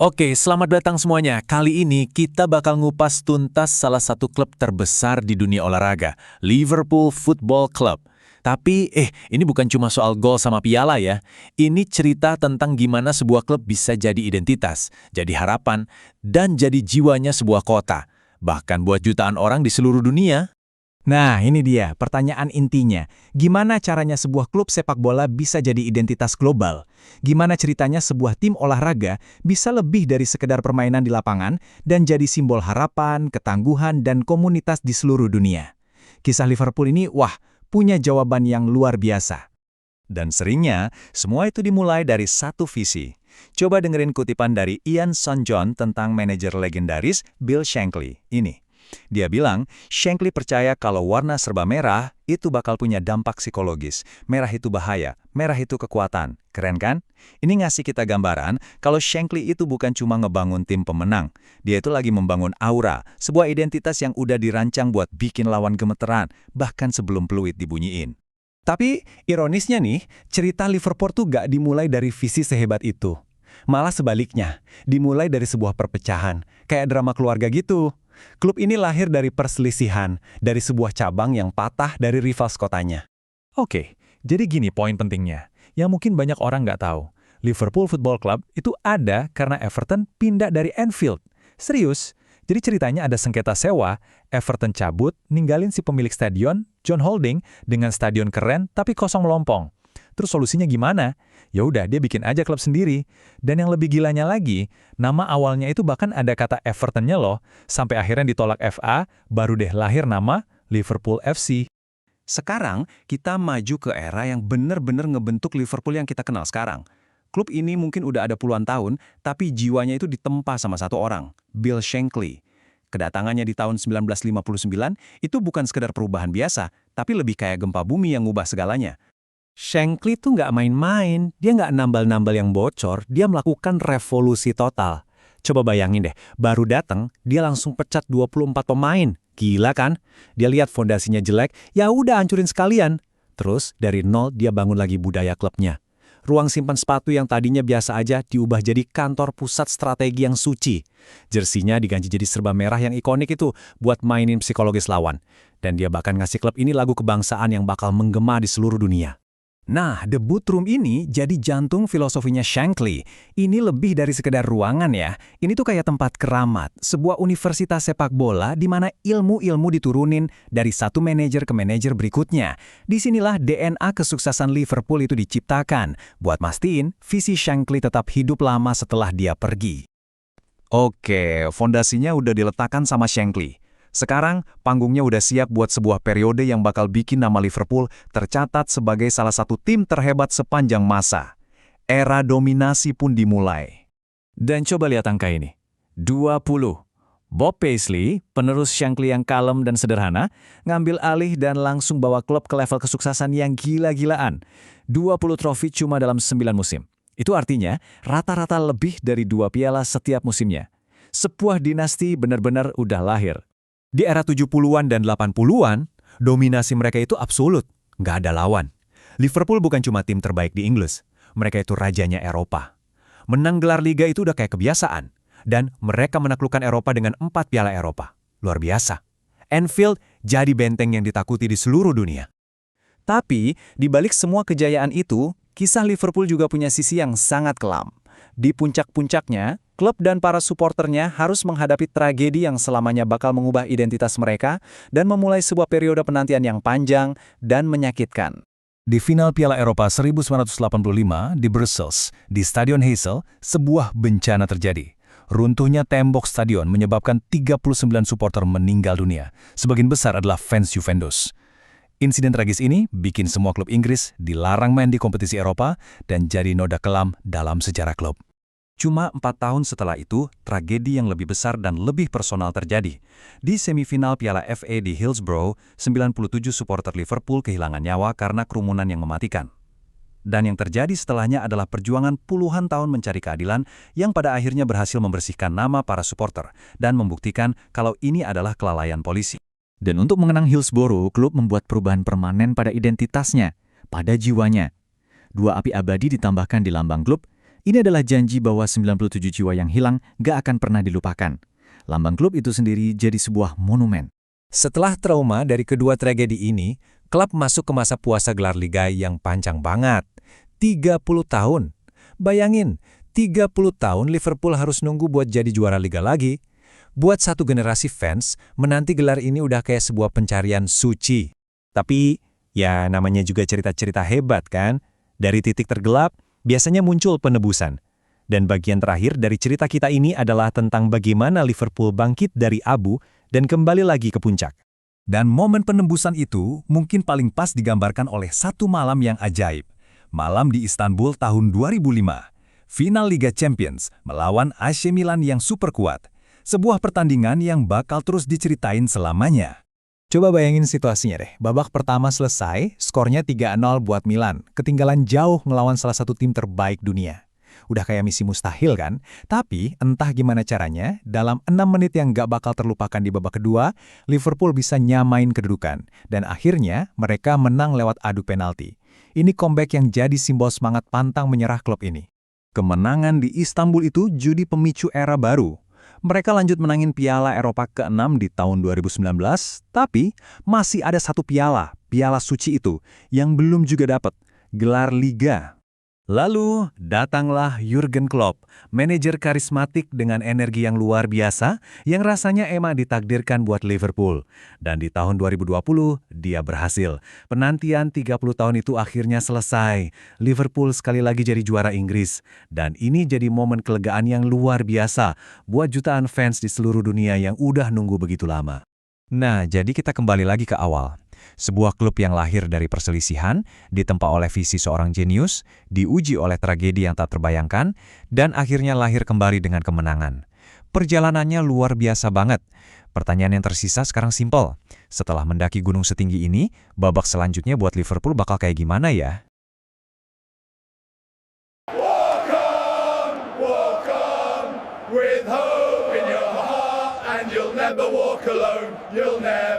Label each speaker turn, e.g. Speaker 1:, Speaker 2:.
Speaker 1: Oke, selamat datang semuanya. Kali ini kita bakal ngupas tuntas salah satu klub terbesar di dunia olahraga, Liverpool Football Club. Tapi, ini bukan cuma soal gol sama piala ya. Ini cerita tentang gimana sebuah klub bisa jadi identitas, jadi harapan, dan jadi jiwanya sebuah kota. Bahkan buat jutaan orang di seluruh dunia.
Speaker 2: Nah, ini dia pertanyaan intinya. Gimana caranya sebuah klub sepak bola bisa jadi identitas global? Gimana ceritanya sebuah tim olahraga bisa lebih dari sekedar permainan di lapangan dan jadi simbol harapan, ketangguhan, dan komunitas di seluruh dunia? Kisah Liverpool ini, punya jawaban yang luar biasa.
Speaker 3: Dan seringnya, semua itu dimulai dari satu visi. Coba dengerin kutipan dari Ian St. John tentang manajer legendaris Bill Shankly. Ini. Dia bilang, Shankly percaya kalau warna serba merah itu bakal punya dampak psikologis. Merah itu bahaya, merah itu kekuatan. Keren kan? Ini ngasih kita gambaran kalau Shankly itu bukan cuma ngebangun tim pemenang. Dia itu lagi membangun aura, sebuah identitas yang udah dirancang buat bikin lawan gemeteran, bahkan sebelum peluit dibunyiin.
Speaker 2: Tapi, ironisnya nih, cerita Liverpool tuh gak dimulai dari visi sehebat itu. Malah sebaliknya, dimulai dari sebuah perpecahan, kayak drama keluarga gitu. Klub ini lahir dari perselisihan, dari sebuah cabang yang patah dari rival kotanya.
Speaker 1: Oke, jadi gini poin pentingnya, yang mungkin banyak orang nggak tahu. Liverpool Football Club itu ada karena Everton pindah dari Anfield. Serius, jadi ceritanya ada sengketa sewa, Everton cabut, ninggalin si pemilik stadion, John Holding, dengan stadion keren tapi kosong melompong. Terus solusinya gimana? Ya udah, dia bikin aja klub sendiri. Dan yang lebih gilanya lagi, nama awalnya itu bahkan ada kata Everton-nya loh, sampai akhirnya ditolak FA, baru deh lahir nama Liverpool FC.
Speaker 3: Sekarang, kita maju ke era yang bener-bener ngebentuk Liverpool yang kita kenal sekarang. Klub ini mungkin udah ada puluhan tahun, tapi jiwanya itu ditempa sama satu orang, Bill Shankly. Kedatangannya di tahun 1959 itu bukan sekedar perubahan biasa, tapi lebih kayak gempa bumi yang ngubah segalanya.
Speaker 2: Shankly tuh nggak main-main, dia nggak nambal-nambal yang bocor, dia melakukan revolusi total. Coba bayangin deh, baru datang, dia langsung pecat 24 pemain. Gila kan? Dia lihat fondasinya jelek, ya udah hancurin sekalian. Terus dari nol dia bangun lagi budaya klubnya. Ruang simpan sepatu yang tadinya biasa aja diubah jadi kantor pusat strategi yang suci. Jersinya diganti jadi serba merah yang ikonik itu buat mainin psikologis lawan. Dan dia bahkan ngasih klub ini lagu kebangsaan yang bakal menggema di seluruh dunia. Nah, The Boot Room ini jadi jantung filosofinya Shankly. Ini lebih dari sekedar ruangan ya. Ini tuh kayak tempat keramat, sebuah universitas sepak bola di mana ilmu-ilmu diturunin dari satu manajer ke manajer berikutnya. Disinilah DNA kesuksesan Liverpool itu diciptakan, buat mastiin visi Shankly tetap hidup lama setelah dia pergi.
Speaker 3: Oke, fondasinya udah diletakkan sama Shankly. Sekarang, panggungnya udah siap buat sebuah periode yang bakal bikin nama Liverpool tercatat sebagai salah satu tim terhebat sepanjang masa. Era dominasi pun dimulai.
Speaker 1: Dan coba lihat angka ini. 20. Bob Paisley, penerus Shankly yang kalem dan sederhana, ngambil alih dan langsung bawa klub ke level kesuksesan yang gila-gilaan. 20 trofi cuma dalam 9 musim. Itu artinya rata-rata lebih dari 2 piala setiap musimnya. Sebuah dinasti benar-benar udah lahir.
Speaker 2: Di era 70-an dan 80-an, dominasi mereka itu absolut, nggak ada lawan. Liverpool bukan cuma tim terbaik di Inggris, mereka itu rajanya Eropa. Menang gelar Liga itu udah kayak kebiasaan, dan mereka menaklukkan Eropa dengan 4 piala Eropa. Luar biasa. Anfield jadi benteng yang ditakuti di seluruh dunia. Tapi, di balik semua kejayaan itu, kisah Liverpool juga punya sisi yang sangat kelam. Di puncak-puncaknya, klub dan para suporternya harus menghadapi tragedi yang selamanya bakal mengubah identitas mereka dan memulai sebuah periode penantian yang panjang dan menyakitkan.
Speaker 3: Di final Piala Eropa 1985 di Brussels, di Stadion Heysel, sebuah bencana terjadi. Runtuhnya tembok stadion menyebabkan 39 supporter meninggal dunia. Sebagian besar adalah fans Juventus. Insiden tragis ini bikin semua klub Inggris dilarang main di kompetisi Eropa dan jadi noda kelam dalam sejarah klub. Cuma 4 tahun setelah itu, tragedi yang lebih besar dan lebih personal terjadi. Di semifinal Piala FA di Hillsborough, 97 supporter Liverpool kehilangan nyawa karena kerumunan yang mematikan. Dan yang terjadi setelahnya adalah perjuangan puluhan tahun mencari keadilan yang pada akhirnya berhasil membersihkan nama para supporter dan membuktikan kalau ini adalah kelalaian polisi.
Speaker 1: Dan untuk mengenang Hillsborough, klub membuat perubahan permanen pada identitasnya, pada jiwanya. 2 api abadi ditambahkan di lambang klub,
Speaker 4: Ini adalah janji bahwa 97 jiwa yang hilang gak akan pernah dilupakan. Lambang klub itu sendiri jadi sebuah monumen.
Speaker 1: Setelah trauma dari kedua tragedi ini, klub masuk ke masa puasa gelar liga yang panjang banget. 30 tahun. Bayangin, 30 tahun Liverpool harus nunggu buat jadi juara liga lagi. Buat satu generasi fans, menanti gelar ini udah kayak sebuah pencarian suci. Tapi, ya namanya juga cerita-cerita hebat kan? Dari titik tergelap, biasanya muncul penebusan. Dan bagian terakhir dari cerita kita ini adalah tentang bagaimana Liverpool bangkit dari abu dan kembali lagi ke puncak.
Speaker 3: Dan momen penembusan itu mungkin paling pas digambarkan oleh satu malam yang ajaib. Malam di Istanbul tahun 2005. Final Liga Champions melawan AC Milan yang super kuat. Sebuah pertandingan yang bakal terus diceritain selamanya.
Speaker 1: Coba bayangin situasinya deh. Babak pertama selesai, skornya 3-0 buat Milan. Ketinggalan jauh ngelawan salah satu tim terbaik dunia. Udah kayak misi mustahil kan? Tapi entah gimana caranya, dalam 6 menit yang gak bakal terlupakan di babak kedua, Liverpool bisa nyamain kedudukan. Dan akhirnya mereka menang lewat adu penalti. Ini comeback yang jadi simbol semangat pantang menyerah klub ini.
Speaker 3: Kemenangan di Istanbul itu jadi pemicu era baru. Mereka lanjut menangin Piala Eropa ke-6 di tahun 2019, tapi masih ada satu piala suci itu, yang belum juga dapat, gelar Liga. Lalu, datanglah Jurgen Klopp, manajer karismatik dengan energi yang luar biasa, yang rasanya emang ditakdirkan buat Liverpool. Dan di tahun 2020, dia berhasil. Penantian 30 tahun itu akhirnya selesai. Liverpool sekali lagi jadi juara Inggris. Dan ini jadi momen kelegaan yang luar biasa buat jutaan fans di seluruh dunia yang udah nunggu begitu lama.
Speaker 1: Nah, jadi kita kembali lagi ke awal. Sebuah klub yang lahir dari perselisihan, ditempa oleh visi seorang jenius, diuji oleh tragedi yang tak terbayangkan, dan akhirnya lahir kembali dengan kemenangan. Perjalanannya luar biasa banget. Pertanyaan yang tersisa sekarang simpel. Setelah mendaki gunung setinggi ini, babak selanjutnya buat Liverpool bakal kayak gimana ya?
Speaker 5: Walk on, with hope in your heart, and you'll never walk alone, you'll never